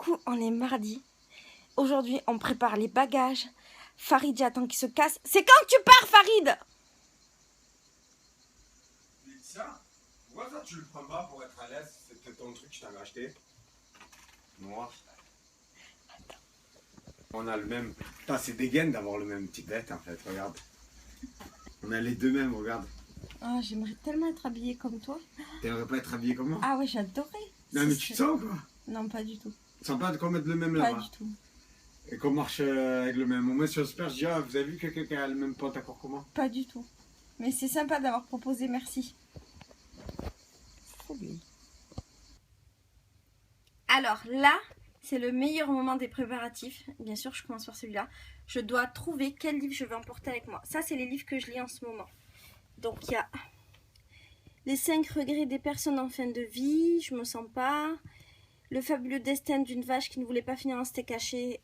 Coucou, on est mardi. Aujourd'hui, on prépare les bagages. Farid, j'attends qu'il se casse. C'est quand que tu pars, Farid? Ça, pourquoi ça tu le prends pas pour être à l'aise? C'était ton truc que je t'avais acheté. Noir. On a le même. Putain, c'est dégaine d'avoir le même petit bête en fait, regarde. On a les deux mêmes, regarde. Oh, j'aimerais tellement être habillée comme toi. T'aimerais pas être habillé comme moi? Ah ouais, j'adorais. Non mais tu te sens quoi? Non, pas du tout. Tu sens pas qu'on mette le même Pas là-bas? du tout. Et qu'on marche avec le même. Au moins sur le super, je dis, ah, vous avez vu quelqu'un qui a le même pantalon que moi? Pas du tout. Mais c'est sympa d'avoir proposé, merci. Alors là, c'est le meilleur moment des préparatifs. Bien sûr, je commence par celui-là. Je dois trouver quel livre je vais emporter avec moi. Ça, c'est les livres que je lis en ce moment. Donc, il y a Les 5 regrets des personnes en fin de vie. Je me sens pas. Le fabuleux destin d'une vache qui ne voulait pas finir en steak haché.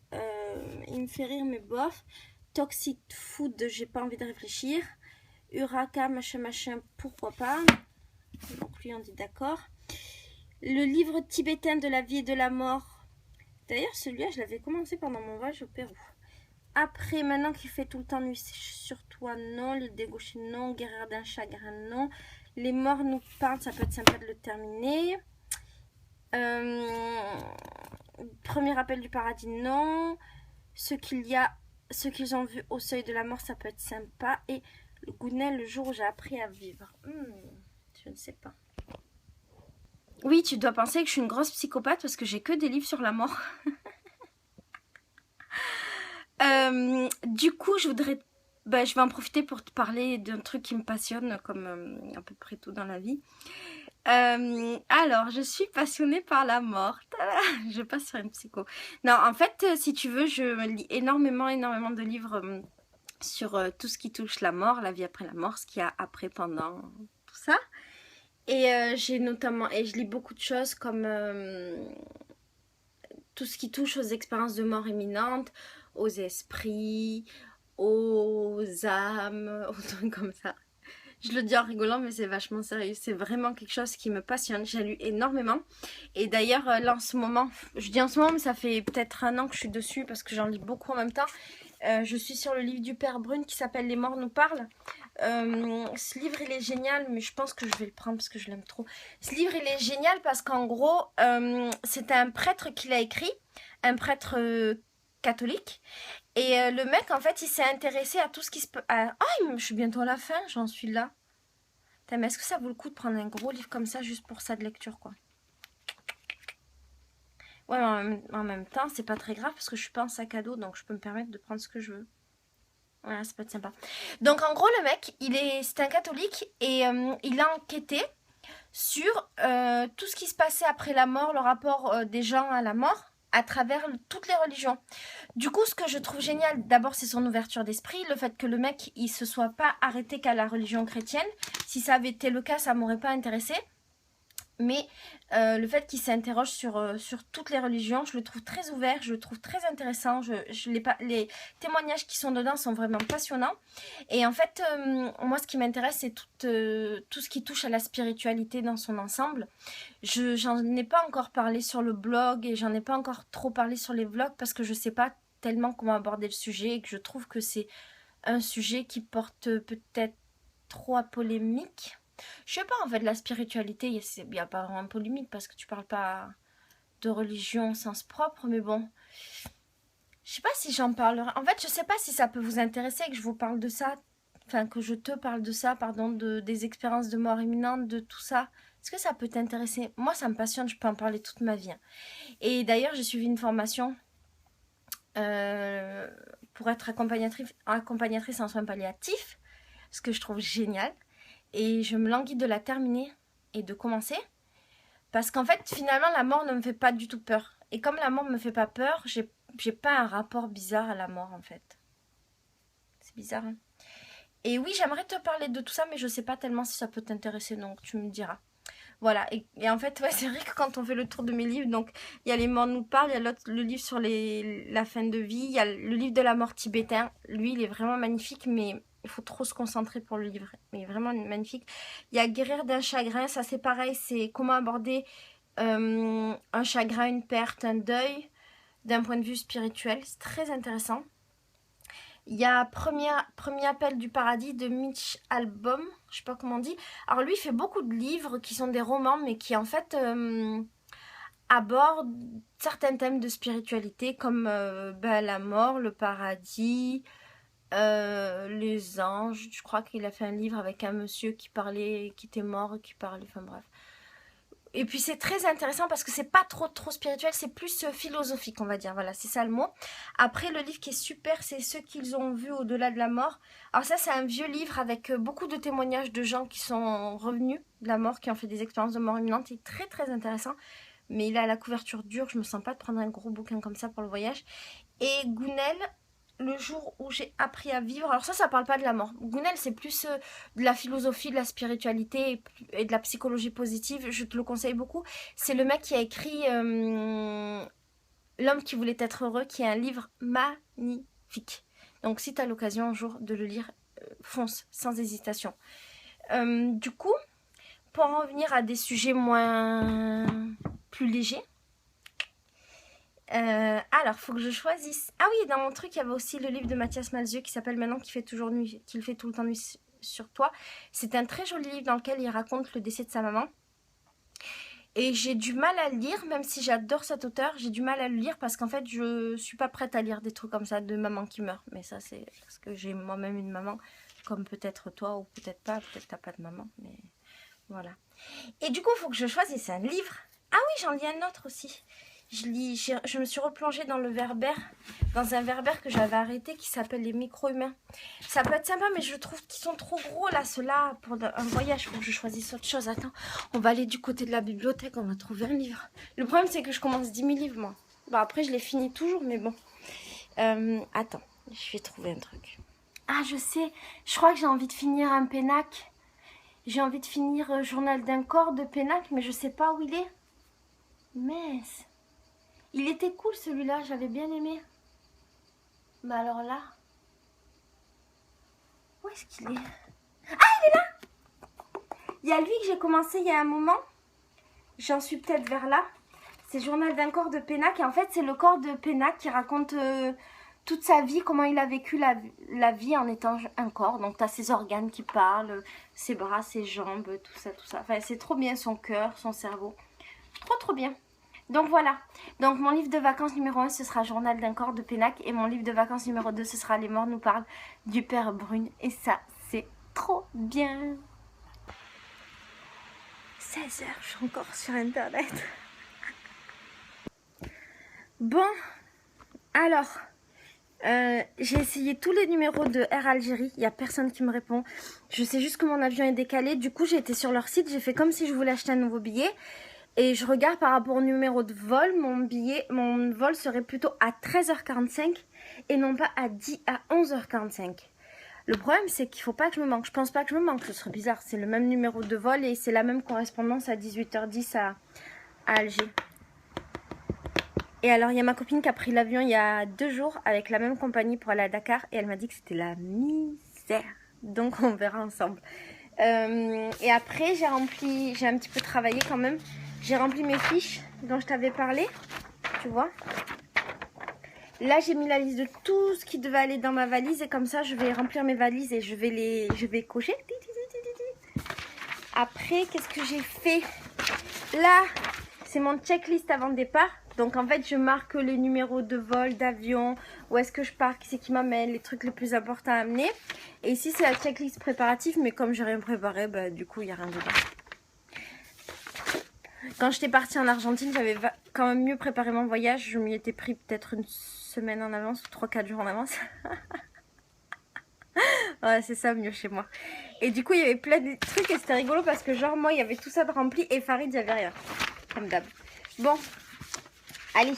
Il me fait rire, mais bof. Toxic food, j'ai pas envie de réfléchir. Uraka, machin, pourquoi pas. Donc, lui, on dit d'accord. Le livre tibétain de la vie et de la mort. D'ailleurs, celui-là, je l'avais commencé pendant mon voyage au Pérou. Après, maintenant qu'il fait tout le temps nuit sur toi, non. Le dégauché, non. Guerrière d'un chagrin, non. Les morts nous parlent, ça peut être sympa de le terminer. Premier appel du paradis, non. Ce qu'ils ont vu au seuil de la mort, ça peut être sympa. Et le Gounel, le jour où j'ai appris à vivre. Je ne sais pas. Oui, tu dois penser que je suis une grosse psychopathe parce que j'ai que des livres sur la mort. Du coup, je vais en profiter pour te parler d'un truc qui me passionne, comme à peu près tout dans la vie. Alors, je suis passionnée par la mort. Tada, je passe sur une psycho. Non, en fait, si tu veux, je lis énormément de livres sur tout ce qui touche la mort, la vie après la mort, ce qu'il y a après, pendant, tout ça. Et je lis beaucoup de choses comme tout ce qui touche aux expériences de mort imminente, aux esprits, aux âmes, aux trucs comme ça. Je le dis en rigolant, mais c'est vachement sérieux. C'est vraiment quelque chose qui me passionne. J'ai lu énormément. Et d'ailleurs, là en ce moment, je dis en ce moment, mais ça fait peut-être 1 an que je suis dessus parce que j'en lis beaucoup en même temps. Je suis sur le livre du Père Brune qui s'appelle Les morts nous parlent. Ce livre, il est génial, mais je pense que je vais le prendre parce que je l'aime trop. Ce livre, il est génial parce qu'en gros, c'est un prêtre qui l'a écrit, un prêtre catholique. Et le mec, en fait, il s'est intéressé à tout ce qui se peut... je suis bientôt à la fin, j'en suis là. Putain, mais est-ce que ça vaut le coup de prendre un gros livre comme ça juste pour ça de lecture, quoi? Ouais, mais en même temps, c'est pas très grave parce que je suis pas en sac à dos, donc je peux me permettre de prendre ce que je veux. Voilà, ça peut être sympa. Donc, en gros, le mec, c'est un catholique et il a enquêté sur tout ce qui se passait après la mort, le rapport des gens à la mort, à travers toutes les religions. Du coup, ce que je trouve génial, d'abord, c'est son ouverture d'esprit, le fait que le mec, il se soit pas arrêté qu'à la religion chrétienne. Si ça avait été le cas, ça m'aurait pas intéressé. Mais le fait qu'il s'interroge sur toutes les religions, je le trouve très ouvert, je le trouve très intéressant. Les témoignages qui sont dedans sont vraiment passionnants. Et en fait, moi, ce qui m'intéresse, c'est tout ce qui touche à la spiritualité dans son ensemble. J'en ai pas encore parlé sur le blog et j'en ai pas encore trop parlé sur les vlogs parce que je sais pas tellement comment aborder le sujet et que je trouve que c'est un sujet qui porte peut-être trop à polémique. Je sais pas, en fait, la spiritualité, il n'y a pas vraiment de polémique parce que tu parles pas de religion au sens propre, mais bon. Je sais pas si j'en parlerai. En fait, je sais pas si ça peut vous intéresser que je vous parle de ça. Enfin, que je te parle de ça, pardon, des expériences de mort imminente, de tout ça. Est-ce que ça peut t'intéresser? Moi, ça me passionne, je peux en parler toute ma vie. Et d'ailleurs, j'ai suivi une formation pour être accompagnatrice en soins palliatifs, ce que je trouve génial. Et je me languis de la terminer et de commencer. Parce qu'en fait, finalement, la mort ne me fait pas du tout peur. Et comme la mort ne me fait pas peur, j'ai pas un rapport bizarre à la mort, en fait. C'est bizarre, hein? Et oui, j'aimerais te parler de tout ça, mais je sais pas tellement si ça peut t'intéresser, donc tu me diras. Voilà, et en fait, ouais, c'est vrai que quand on fait le tour de mes livres, donc il y a Les morts nous parlent, il y a le livre sur la fin de vie, il y a le livre de la mort tibétain. Lui, il est vraiment magnifique, mais il faut trop se concentrer pour le livre. Mais vraiment magnifique. Il y a Guérir d'un chagrin, ça c'est pareil, c'est comment aborder un chagrin, une perte, un deuil d'un point de vue spirituel. C'est très intéressant. Il y a premier appel du paradis de Mitch Albom, je sais pas comment on dit. Alors lui, il fait beaucoup de livres qui sont des romans, mais qui en fait abordent certains thèmes de spiritualité comme la mort, le paradis, les anges. Je crois qu'il a fait un livre avec un monsieur qui parlait, qui était mort, qui parlait, enfin bref. Et puis c'est très intéressant parce que c'est pas trop spirituel, c'est plus philosophique, on va dire. Voilà, c'est ça le mot. Après, le livre qui est super, c'est Ceux qu'ils ont vu au-delà de la mort. Alors ça, c'est un vieux livre avec beaucoup de témoignages de gens qui sont revenus de la mort, qui ont fait des expériences de mort imminente. C'est très intéressant. Mais il a la couverture dure, je me sens pas de prendre un gros bouquin comme ça pour le voyage. Et Gounel, le jour où j'ai appris à vivre. Alors ça parle pas de la mort. Gounel, c'est plus de la philosophie, de la spiritualité et de la psychologie positive. Je te le conseille beaucoup. C'est le mec qui a écrit L'homme qui voulait être heureux, qui est un livre magnifique. Donc si tu as l'occasion un jour de le lire, fonce, sans hésitation. Du coup, pour en revenir à des sujets plus légers, alors, faut que je choisisse. Ah oui, dans mon truc, il y avait aussi le livre de Mathias Malzieu qui s'appelle Maintenant qu'il fait toujours nuit, qu'il fait tout le temps nuit sur toi. C'est un très joli livre dans lequel il raconte le décès de sa maman. Et j'ai du mal à le lire, même si j'adore cet auteur, j'ai du mal à le lire parce qu'en fait, je suis pas prête à lire des trucs comme ça de maman qui meurt. Mais ça, c'est parce que j'ai moi-même une maman, comme peut-être toi ou peut-être pas, peut-être t'as pas de maman, mais voilà. Et du coup, il faut que je choisisse un livre. Ah oui, j'en lis un autre aussi. Je me suis replongée dans le Verbère, dans un Verbère que j'avais arrêté qui s'appelle Les micro-humains. Ça peut être sympa, mais je trouve qu'ils sont trop gros là, ceux-là, pour un voyage. Il faut que je choisisse autre chose. Attends, on va aller du côté de la bibliothèque, on va trouver un livre. Le problème, c'est que je commence 10 000 livres, moi. Bon, après, je les finis toujours, mais bon. Attends, je vais trouver un truc. Ah, je sais, je crois que j'ai envie de finir un Pénac. J'ai envie de finir Journal d'un corps de Pénac, mais je sais pas où il est. Mince. Il était cool celui-là, j'avais bien aimé. Mais alors là... Où est-ce qu'il est? Ah, il est là! Il y a lui que j'ai commencé il y a un moment. J'en suis peut-être vers là. C'est Journal d'un corps de Pénac. Et en fait, c'est le corps de Pénac qui raconte toute sa vie, comment il a vécu la vie en étant un corps. Donc, tu as ses organes qui parlent, ses bras, ses jambes, tout ça. Enfin, c'est trop bien, son cœur, son cerveau. Trop bien. Donc voilà, donc mon livre de vacances numéro 1 ce sera Journal d'un corps de Pénac et mon livre de vacances numéro 2 ce sera Les morts nous parlent du père Brune et ça c'est trop bien. 16h, je suis encore sur internet. Bon, alors, j'ai essayé tous les numéros de Air Algérie, il n'y a personne qui me répond. Je sais juste que mon avion est décalé, du coup j'ai été sur leur site, j'ai fait comme si je voulais acheter un nouveau billet. Et je regarde par rapport au numéro de vol, mon vol serait plutôt à 13h45 et non pas à 11h45. Le problème, c'est qu'il ne faut pas que je me manque. Je pense pas que je me manque, ce serait bizarre. C'est le même numéro de vol et c'est la même correspondance à 18h10 à Alger. Et alors, il y a ma copine qui a pris l'avion il y a 2 jours avec la même compagnie pour aller à Dakar et elle m'a dit que c'était la misère. Donc, on verra ensemble. Et après, j'ai un petit peu travaillé quand même. J'ai rempli mes fiches dont je t'avais parlé, tu vois. Là, j'ai mis la liste de tout ce qui devait aller dans ma valise et comme ça, je vais remplir mes valises et je vais cocher. Après, qu'est-ce que j'ai fait? Là, c'est mon checklist avant le départ. Donc, en fait, je marque les numéros de vol, d'avion, où est-ce que je pars, qui c'est qui m'amène, les trucs les plus importants à amener. Et ici, c'est la checklist préparative, mais comme j'ai rien préparé, bah, du coup, il n'y a rien dedans. Quand j'étais partie en Argentine, j'avais quand même mieux préparé mon voyage. Je m'y étais pris peut-être une semaine en avance ou 3-4 jours en avance. Ouais, c'est ça mieux chez moi. Et du coup, il y avait plein de trucs et c'était rigolo parce que genre moi, il y avait tout ça de rempli et Farid, il n'y avait rien. Comme d'hab. Bon, allez,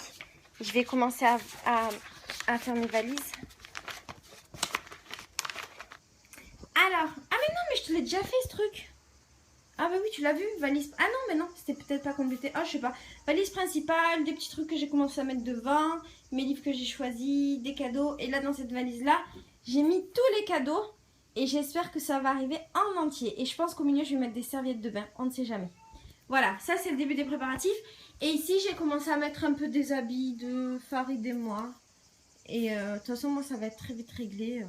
je vais commencer à faire mes valises. Alors, ah mais non, mais je te l'ai déjà fait ce truc. Ah bah oui, tu l'as vu, valise... Ah non, mais non, c'était peut-être pas complété. Ah, je sais pas. Valise principale, des petits trucs que j'ai commencé à mettre devant, mes livres que j'ai choisis, des cadeaux. Et là, dans cette valise-là, j'ai mis tous les cadeaux. Et j'espère que ça va arriver en entier. Et je pense qu'au milieu, je vais mettre des serviettes de bain. On ne sait jamais. Voilà, ça c'est le début des préparatifs. Et ici, j'ai commencé à mettre un peu des habits de Farid et moi. Et de toute façon, moi, ça va être très vite réglé.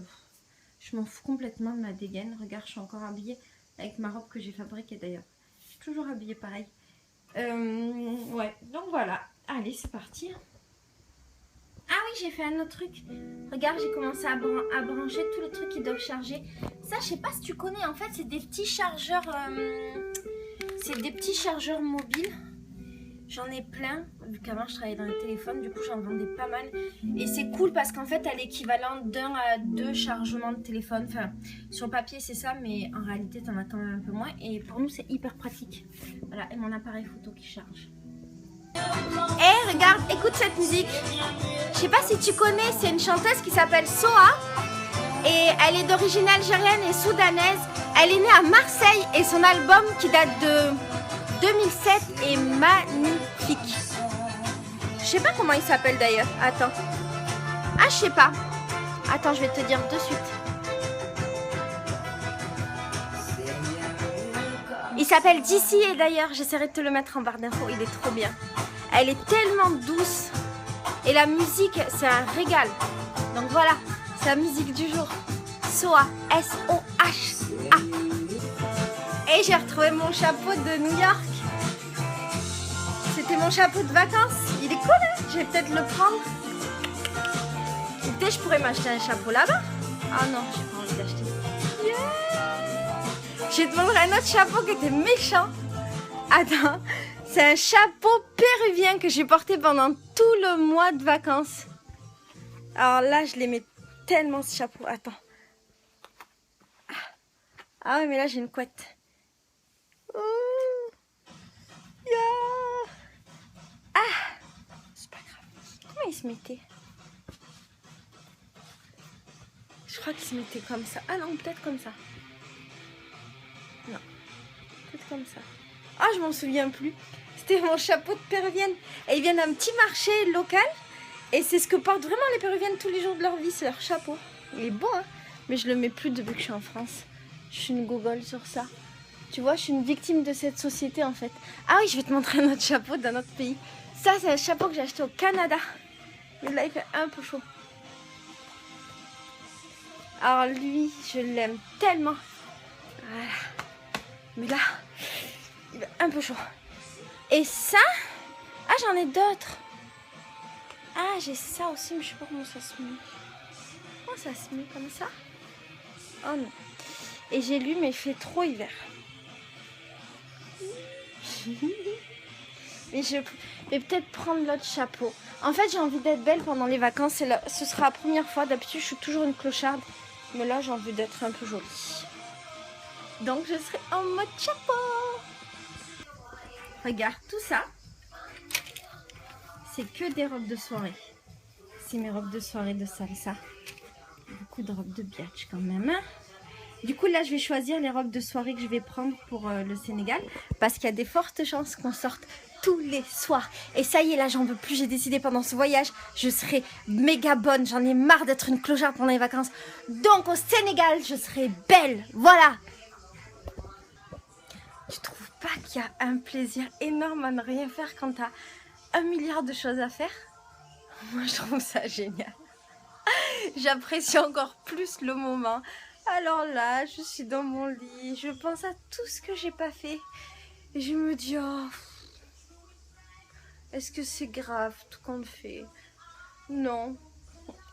Je m'en fous complètement de ma dégaine. Regarde, je suis encore habillée avec ma robe que j'ai fabriquée d'ailleurs. Je suis toujours habillée pareil. Ouais, donc voilà. Allez, c'est parti. Ah oui, j'ai fait un autre truc. Regarde, j'ai commencé à brancher tous les trucs qui doivent charger. Ça, je sais pas si tu connais. En fait, c'est des petits chargeurs... c'est des petits chargeurs mobiles. J'en ai plein, vu qu'avant je travaillais dans les téléphones, du coup j'en vendais pas mal. Et c'est cool parce qu'en fait elle est équivalente d'1 à 2 chargements de téléphone. Enfin, sur le papier c'est ça, mais en réalité t'en as quand même un peu moins. Et pour nous c'est hyper pratique. Voilà, et mon appareil photo qui charge. Eh regarde, écoute cette musique. Je sais pas si tu connais, c'est une chanteuse qui s'appelle Soa. Et elle est d'origine algérienne et soudanaise. Elle est née à Marseille et son album qui date de 2007 est magnifique. Je sais pas comment il s'appelle d'ailleurs. Attends. Ah, je sais pas. Attends, je vais te dire de suite. Il s'appelle D'ici et d'ailleurs, j'essaierai de te le mettre en barre d'infos. Il est trop bien. Elle est tellement douce. Et la musique, c'est un régal. Donc voilà, c'est la musique du jour. Soa, S-O-H-A. Et j'ai retrouvé mon chapeau de New York. C'était mon chapeau de vacances. Il est cool, hein? Je vais peut-être le prendre. Ou peut-être je pourrais m'acheter un chapeau là-bas. Ah non, j'ai pas envie d'acheter. Yeah. Je vais te montrer un autre chapeau qui était méchant. Attends, c'est un chapeau péruvien que j'ai porté pendant tout le mois de vacances. Alors là, je l'aimais tellement ce chapeau. Attends. Ah oui, mais là, j'ai une couette. Oh. Yeah. Ah, c'est pas grave. Comment il se mettait? Je crois qu'il se mettait comme ça. Ah non, peut-être comme ça. Non, peut-être comme ça. Ah, je m'en souviens plus. C'était mon chapeau de péruvienne. Et il vient d'un petit marché local. Et c'est ce que portent vraiment les péruviennes tous les jours de leur vie, c'est leur chapeau. Il est beau, hein? Mais je le mets plus depuis que je suis en France. Je suis une gogole sur ça. Tu vois, je suis une victime de cette société en fait. Ah oui, je vais te montrer un autre chapeau d'un autre pays. Ça, c'est un chapeau que j'ai acheté au Canada. Mais là, il fait un peu chaud. Alors lui, je l'aime tellement. Voilà. Mais là, il est un peu chaud. Et ça, ah, j'en ai d'autres. Ah, j'ai ça aussi, mais je sais pas comment ça se met. Comment ça se met comme ça? Oh non. Et j'ai lu, mais il fait trop hiver. Mais je vais peut-être prendre l'autre chapeau. En fait, j'ai envie d'être belle pendant les vacances. Ce sera la première fois. D'habitude, je suis toujours une clocharde. Mais là, j'ai envie d'être un peu jolie. Donc, je serai en mode chapeau. Regarde, tout ça, c'est que des robes de soirée. C'est mes robes de soirée de salsa. Beaucoup de robes de biatch quand même. Du coup, là, je vais choisir les robes de soirée que je vais prendre pour le Sénégal. Parce qu'il y a des fortes chances qu'on sorte tous les soirs. Et ça y est, là, j'en veux plus. J'ai décidé pendant ce voyage, je serai méga bonne. J'en ai marre d'être une clocharde pendant les vacances. Donc, au Sénégal, je serai belle. Voilà. Tu trouves pas qu'il y a un plaisir énorme à ne rien faire quand t'as 1 milliard de choses à faire? Moi, je trouve ça génial. J'apprécie encore plus le moment. Alors là, je suis dans mon lit, je pense à tout ce que j'ai pas fait. Et je me dis, oh, est-ce que c'est grave tout qu'on fait? Non.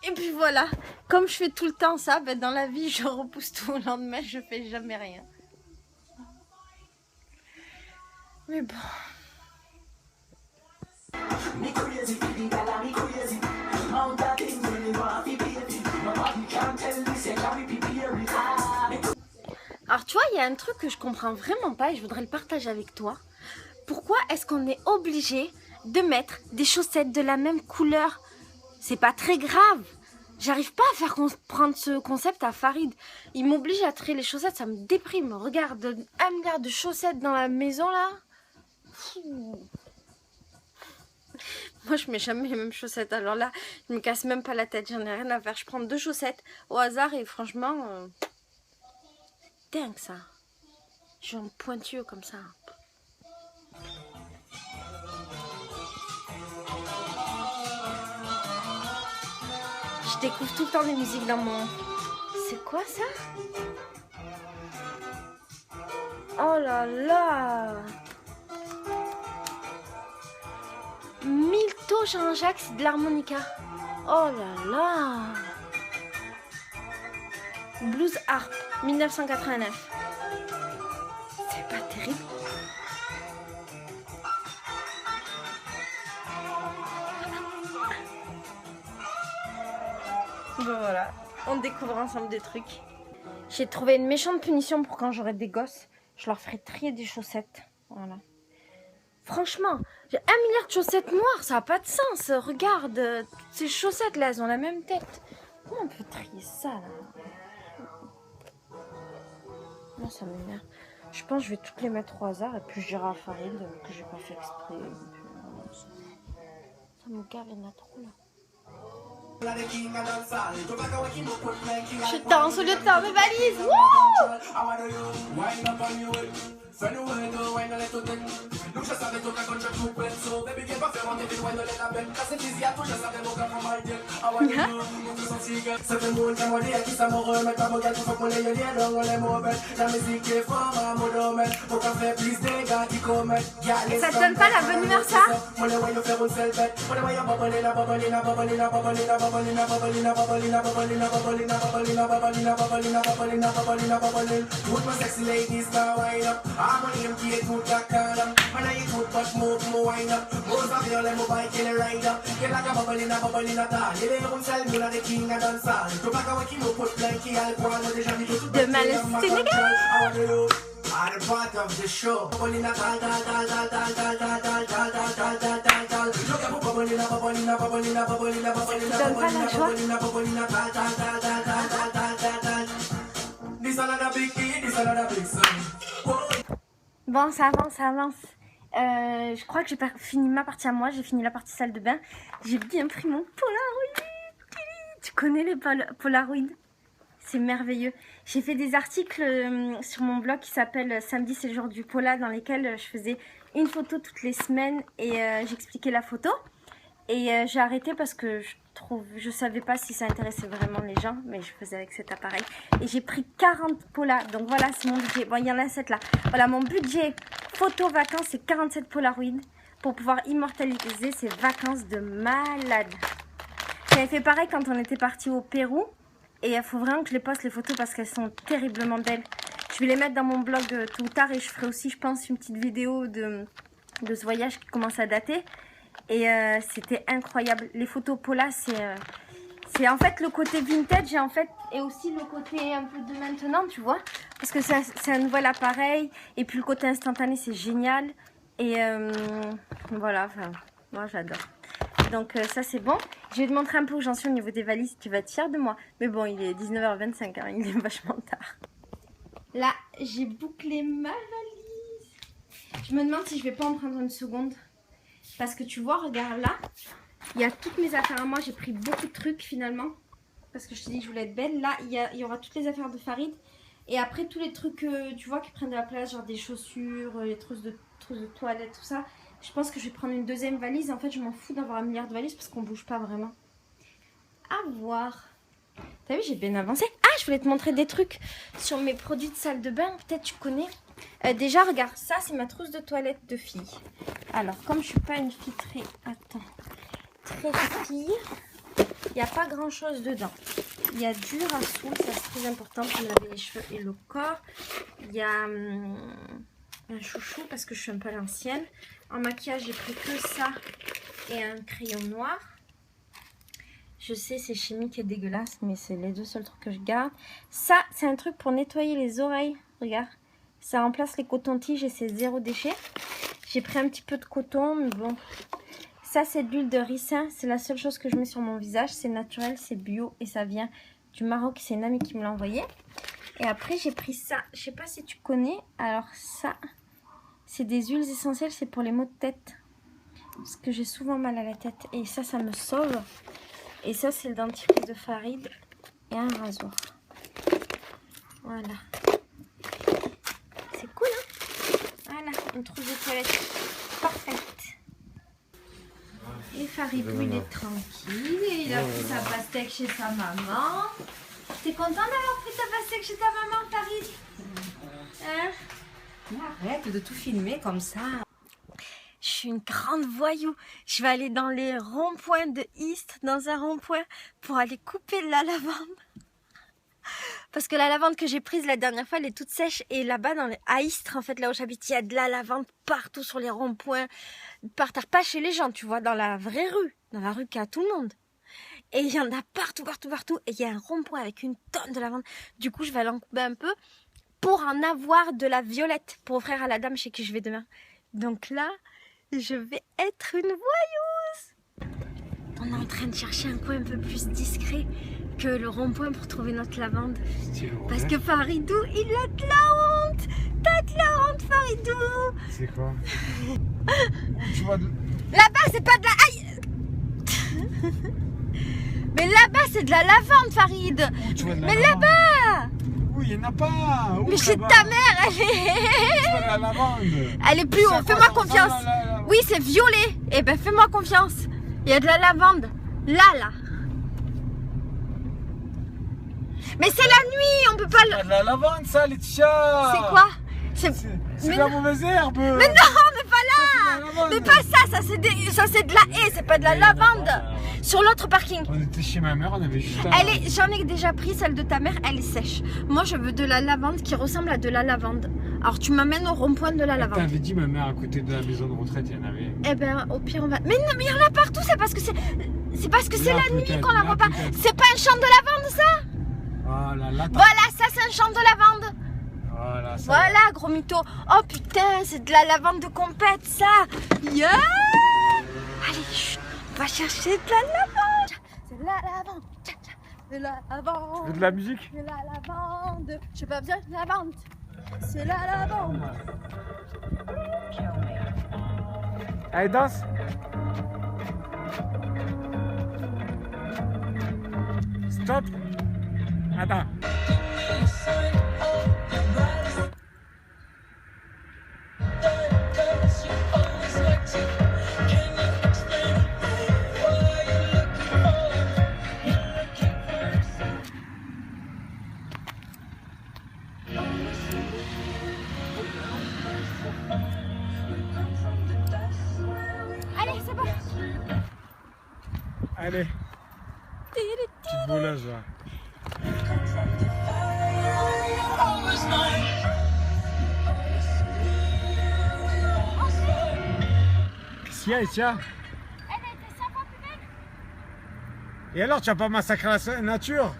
Et puis voilà, comme je fais tout le temps ça, ben dans la vie, je repousse tout au lendemain, je fais jamais rien. Mais bon. Alors tu vois, il y a un truc que je comprends vraiment pas et je voudrais le partager avec toi. Pourquoi est-ce qu'on est obligé de mettre des chaussettes de la même couleur? C'est pas très grave. J'arrive pas à faire comprendre ce concept à Farid. Il m'oblige à trier les chaussettes, ça me déprime. Regarde, 1 milliard de chaussettes dans la maison là. Moi je mets jamais les mêmes chaussettes. Alors là, je me casse même pas la tête, j'en ai rien à faire. Je prends 2 chaussettes au hasard et franchement... dingue ça. Je suis en pointueux comme ça. découvre tout le temps des musiques dans mon... C'est quoi ça? Oh là là! Milto Jean-Jacques, c'est de l'harmonica. Oh là là! Blues Harp, 1989. C'est pas terrible. Bon voilà, on découvre ensemble des trucs. J'ai trouvé une méchante punition pour quand j'aurai des gosses. Je leur ferai trier des chaussettes. Voilà. Franchement, j'ai 1 milliard de chaussettes noires, ça n'a pas de sens. Regarde, toutes ces chaussettes là, elles ont la même tête. Comment on peut trier ça là? Moi ça m'énerve. Je pense que je vais toutes les mettre au hasard et puis je dirai à Farid que j'ai pas fait exprès. Ça me gave, il y en a trop là. Je danse au lieu de faire mes valises. Wouh! Ça te donne pas la bonne humeur ça? De Malice Sénégal. Bon, ça avance, ça avance. Je crois que j'ai fini ma partie à moi. J'ai fini la partie salle de bain. J'ai bien pris mon Polaroid. Tu connais les Polaroid? C'est merveilleux. J'ai fait des articles sur mon blog qui s'appelle Samedi c'est le jour du Pola, dans lesquels je faisais une photo toutes les semaines et j'expliquais la photo. Et j'ai arrêté parce que je savais pas si ça intéressait vraiment les gens, mais je faisais avec cet appareil. Et j'ai pris 40 Polas, donc voilà, c'est mon budget. Bon, il y en a 7 là. Voilà, mon budget photo vacances, c'est 47 Polaroid pour pouvoir immortaliser ces vacances de malade. J'avais fait pareil quand on était parti au Pérou. Et il faut vraiment que je les poste les photos parce qu'elles sont terriblement belles. Je vais les mettre dans mon blog tôt ou tard et je ferai aussi, je pense, une petite vidéo de ce voyage qui commence à dater. Et c'était incroyable. Les photos Pola, c'est en fait le côté vintage et en fait et aussi le côté un peu de maintenant, tu vois. Parce que c'est un nouvel appareil et puis le côté instantané, c'est génial. Et voilà, enfin, moi j'adore. Donc ça c'est bon. Je vais te montrer un peu où j'en suis au niveau des valises. Tu vas être fière de moi. Mais bon, il est 19h25, hein, il est vachement tard. Là, j'ai bouclé ma valise. Je me demande si je vais pas en prendre une seconde. Parce que tu vois, regarde là. Il y a toutes mes affaires à moi. J'ai pris beaucoup de trucs finalement. Parce que je te dis que je voulais être belle. Là, il y aura toutes les affaires de Farid. Et après, tous les trucs, tu vois, qui prennent de la place. Genre des chaussures, les trousses de toilette, tout ça. Je pense que je vais prendre une deuxième valise. En fait, je m'en fous d'avoir 1 milliard de valises parce qu'on bouge pas vraiment. À voir. T'as vu, j'ai bien avancé. Ah, je voulais te montrer des trucs sur mes produits de salle de bain. Peut-être tu connais. Déjà, regarde, ça, c'est ma trousse de toilette de fille. Alors, comme je suis pas une fille très... Attends. Très fille, il n'y a pas grand-chose dedans. Il y a du rasoul, ça c'est très important pour laver les cheveux et le corps. Il y a... un chouchou parce que je suis un peu à l'ancienne. En maquillage, j'ai pris que ça et un crayon noir. Je sais, c'est chimique et dégueulasse, mais c'est les 2 seuls trucs que je garde. Ça, c'est un truc pour nettoyer les oreilles. Regarde, ça remplace les cotons-tiges et c'est 0 déchet. J'ai pris un petit peu de coton, mais bon. Ça, c'est de l'huile de ricin. C'est la seule chose que je mets sur mon visage. C'est naturel, c'est bio et ça vient du Maroc. C'est une amie qui me l'a envoyé. Et après, j'ai pris ça. Je sais pas si tu connais. Alors ça... c'est des huiles essentielles, c'est pour les maux de tête. Parce que j'ai souvent mal à la tête. Et ça, ça me sauve. Et ça, c'est le dentifrice de Farid. Et un rasoir. Voilà. C'est cool, hein? Voilà, une trousse de toilette parfaite. Et Faridou, il est tranquille. Et il a pris sa pastèque chez sa maman. T'es content d'avoir pris ta pastèque chez ta maman, Farid? Hein? Arrête de tout filmer comme ça. Je suis une grande voyou. Je vais aller dans les ronds-points de Istres, dans un rond-point, pour aller couper la lavande. Parce que la lavande que j'ai prise la dernière fois, elle est toute sèche. Et là-bas, à Istres, en fait, là où j'habite, il y a de la lavande partout sur les ronds-points. Par terre, pas chez les gens, tu vois, dans la vraie rue. Dans la rue qu'a tout le monde. Et il y en a partout, partout, partout. Et il y a un rond-point avec une tonne de lavande. Du coup, je vais aller en couper un peu pour en avoir de la violette pour offrir à la dame chez qui je vais demain. Donc là, je vais être une voyeuse. On est en train de chercher un coin un peu plus discret que le rond-point pour trouver notre lavande. Parce que Faridou, il a de la honte. T'as de la honte, Faridou. C'est quoi? Tu vois de... Là-bas, c'est pas de la... Aïe. Mais là-bas, c'est de la lavande, Farid. Tu vois de la Mais lavande? là-bas. Oui, il n'y en a pas. Où, Mais chez là-bas? ta mère, elle Tu vois de est... la lavande? Elle est plus C'est à haut, quoi fais-moi ça confiance. ressemble, là? Oui, c'est violet. Eh ben, fais-moi confiance. Il y a de la lavande. Là. Mais c'est la nuit, on peut pas C'est le... de la lavande, ça, Laetitia. C'est quoi? C'est Mais de la non. mauvaise herbe. Mais non, mais pas là. Ça, c'est de la lavande. Mais pas ça, ça c'est de la haie, c'est pas de la Mais il y en a lavande. pas. Sur l'autre parking. On était chez ma mère, on avait juste un... J'en ai déjà pris, celle de ta mère, elle est sèche. Moi, je veux de la lavande qui ressemble à de la lavande. Alors, tu m'amènes au rond-point de la lavande. T'avais dit ma mère à côté de la maison de retraite, il y en avait. Eh ben, au pire, on va... Mais non, mais il y en a partout, c'est parce que c'est Là, la nuit peut-être, qu'on la là, voit pas. peut-être. C'est pas un champ de lavande, ça? Voilà, là, Voilà, ça, c'est un champ de lavande. voilà, ça. Voilà, gros mytho. Oh putain, c'est de la lavande de compète, ça. Yeah. Allez, chut, on va chercher de la lavande. C'est de la lavande. De la lavande. De la musique? C'est la lavande. Je sais pas bien de la lavande. C'est la lavande. Allez, danse. Stop. Attends. Allez, c'est bon. Allez. Petite volage là. Qu'est-ce qu'il y a, Laetitia? Elle a été 100 fois plus belle. Et alors, tu vas pas massacrer la nature?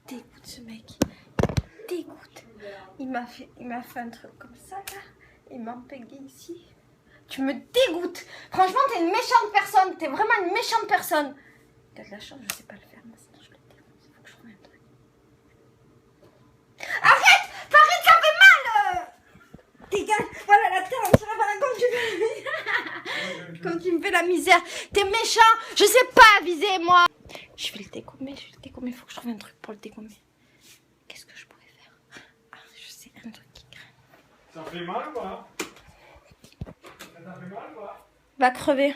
Dégoûte ce mec. Dégoûte. Il m'a fait un truc comme ça là. Il m'a empégué ici. Tu me dégoûtes. Franchement, t'es une méchante personne. T'es vraiment une méchante personne. T'as de la chance, je sais pas le faire. Moi, sinon je le défonce. Il faut que je trouve un truc. Arrête! Farid, ça fait mal! Dégage! Voilà la terre, on dirait voilà comme tu me fais la misère. T'es méchant. Je sais pas viser, moi. Je vais le dégommer, il faut que je trouve un truc pour le dégommer. Qu'est-ce que je pourrais faire? Ah, je sais, un truc qui craint. Ça fait mal ou pas? Ça fait mal ou pas? Va crever.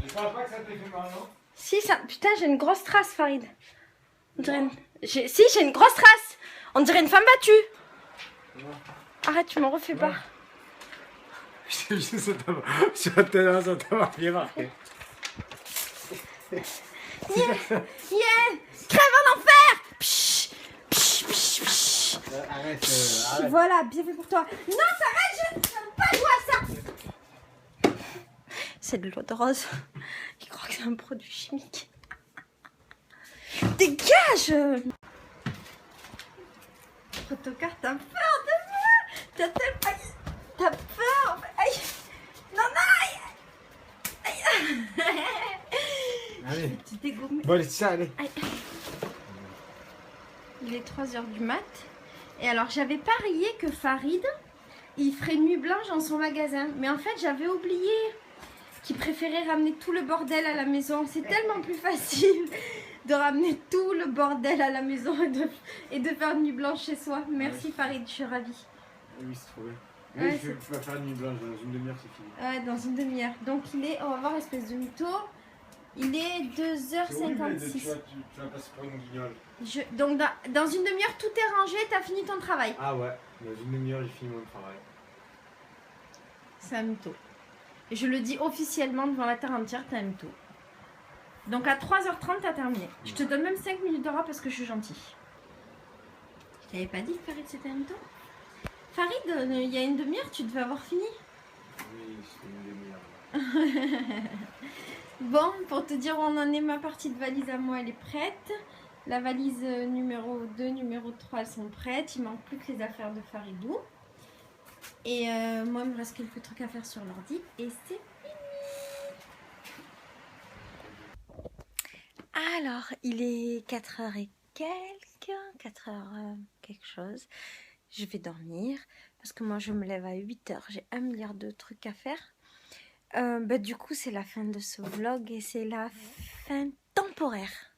Je pense pas que ça t'ait fait mal, non? Si, ça... Putain, j'ai une grosse trace, Farid. On dirait une... Si, j'ai une grosse trace. On dirait une femme battue. Non. Arrête, tu m'en refais pas. Ça t'a bien marqué. Yeah! Crève en enfer! Psh, psh, psh, psh. Arrête, Voilà, bien fait pour toi. Non, t'arrêtes, je ne veux pas jouer à ça. C'est de l'eau de rose. Il croit que c'est un produit chimique. Dégage! Autocar, t'as peur de moi? T'as tellement... T'as peur? Aïe! Non, non! Aïe! allez. Tu dégommé. Bon, Laetitia, allez. Aïe. Il est 3h du mat. Et alors, j'avais parié que Farid, il ferait nuit blanche dans son magasin. Mais en fait, j'avais oublié qu'il préférait ramener tout le bordel à la maison. C'est tellement plus facile. de ramener tout le bordel à la maison et de faire une nuit blanche chez soi. Merci Farid, je suis ravie. Oui, c'est trop bien. Ouais, Oui, tu vas faire une nuit blanche, dans une demi-heure c'est fini. Ouais, dans une demi-heure. Donc il est, on va voir espèce de mytho, il est 2h56. Tu vas passer pour une guignole. Donc dans une demi-heure, tout est rangé, t'as fini ton travail. Ah ouais, dans une demi-heure j'ai fini mon travail. C'est un mytho. Et je le dis officiellement devant la terre entière, t'es un mytho. Donc à 3h30, t'as terminé. Je te donne même 5 minutes d'aura parce que je suis gentille. Je t'avais pas dit que Farid c'était un mytho? Farid, il y a une demi-heure, tu devais avoir fini. Oui, c'est une demi-heure. Bon, pour te dire où on en est, ma partie de valise à moi, elle est prête. La valise numéro 2, numéro 3, elles sont prêtes. Il manque plus que les affaires de Faridou. Et moi, il me reste quelques trucs à faire sur l'ordi. Et c'est fini. Alors, il est 4h et quelques, 4h quelque chose. Je vais dormir parce que moi, je me lève à 8h. J'ai 1 milliard de trucs à faire. Du coup, c'est la fin de ce vlog et c'est la fin temporaire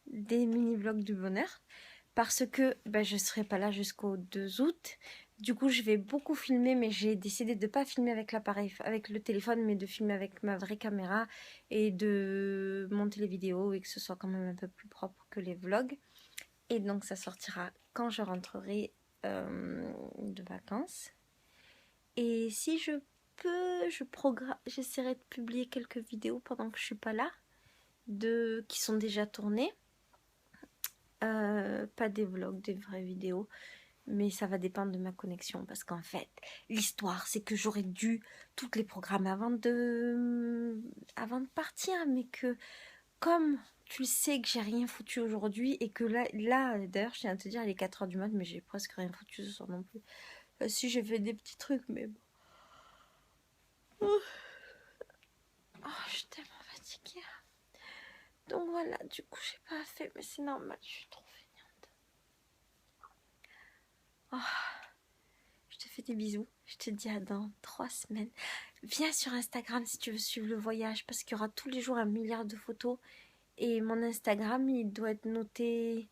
des mini-vlogs du bonheur. Parce que je ne serai pas là jusqu'au 2 août. Du coup, je vais beaucoup filmer, mais j'ai décidé de ne pas filmer avec l'appareil, avec le téléphone, mais de filmer avec ma vraie caméra et de monter les vidéos et que ce soit quand même un peu plus propre que les vlogs. Et donc, ça sortira quand je rentrerai de vacances. Et si je peux, j'essaierai de publier quelques vidéos pendant que je suis pas là, qui sont déjà tournées. Pas des vlogs, des vraies vidéos. Mais ça va dépendre de ma connexion parce qu'en fait, l'histoire, c'est que j'aurais dû toutes les programmes avant de partir, mais que comme tu sais que j'ai rien foutu aujourd'hui et que là d'ailleurs, je tiens à te dire, il est 4h du mat, mais j'ai presque rien foutu ce soir non plus. Si j'ai fait des petits trucs, mais bon. Oh, je suis tellement fatiguée. Donc voilà, du coup, j'ai pas fait, mais c'est normal, je suis trop feignante. Oh. Je te fais des bisous. Je te dis à dans 3 semaines. Viens sur Instagram si tu veux suivre le voyage parce qu'il y aura tous les jours 1 milliard de photos. Et mon Instagram, il doit être noté...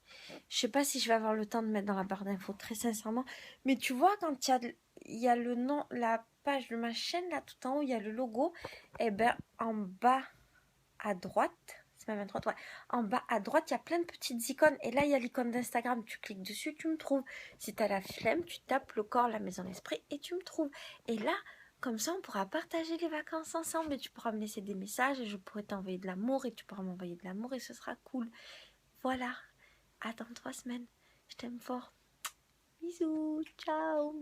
Je sais pas si je vais avoir le temps de mettre dans la barre d'infos, très sincèrement. Mais tu vois, quand il y a le nom, la page de ma chaîne, là, tout en haut, il y a le logo. Et en bas à droite... C'est même à droite, ouais. En bas à droite, il y a plein de petites icônes. Et là, il y a l'icône d'Instagram. Tu cliques dessus, tu me trouves. Si tu as la flemme, tu tapes le corps, la maison, l'esprit et tu me trouves. Et là, comme ça, on pourra partager les vacances ensemble. Et tu pourras me laisser des messages et je pourrai t'envoyer de l'amour. Et tu pourras m'envoyer de l'amour et ce sera cool. Voilà. À dans 3 semaines. Je t'aime fort. Bisous. Ciao.